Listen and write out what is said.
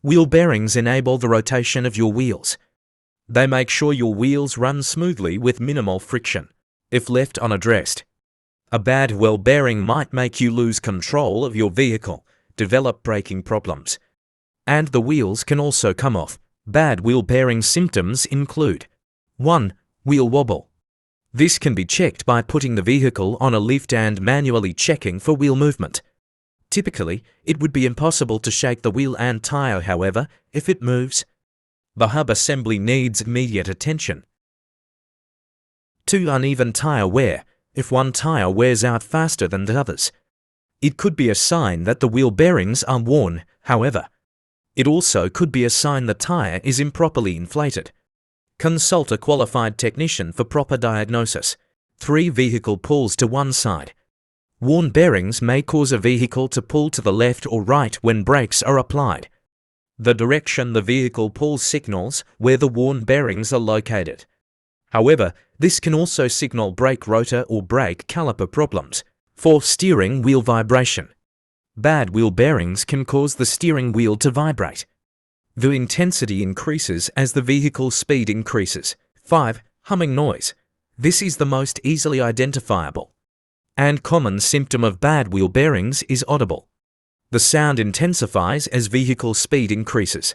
Wheel bearings enable the rotation of your wheels. They make sure your wheels run smoothly with minimal friction. If left unaddressed, a bad wheel bearing might make you lose control of your vehicle, develop braking problems, and the wheels can also come off. Bad wheel bearing symptoms include 1. Wheel wobble. This can be checked by putting the vehicle on a lift and manually checking for wheel movement. Typically, it would be impossible to shake the wheel and tire, however, if it moves. The hub assembly needs immediate attention. 2. Uneven tire wear. If one tire wears out faster than the others, it could be a sign that the wheel bearings are worn, however. It also could be a sign the tire is improperly inflated. Consult a qualified technician for proper diagnosis. 3. Vehicle pulls to one side. Worn bearings may cause a vehicle to pull to the left or right when brakes are applied. The direction the vehicle pulls signals where the worn bearings are located. However, this can also signal brake rotor or brake caliper problems. 4. Steering wheel vibration. Bad wheel bearings can cause the steering wheel to vibrate. The intensity increases as the vehicle's speed increases. 5. Humming noise. This is the most easily identifiable and common symptom of bad wheel bearings is audible. The sound intensifies as vehicle speed increases.